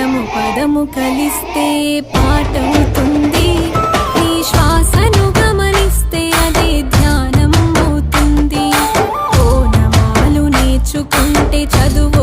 పదము పదము కలిస్తే పాటవుతుంది. ఈ శ్వాసను గమనిస్తే అదే ధ్యానం అవుతుంది. ఓనమాలు నేర్చుకుంటే చదువు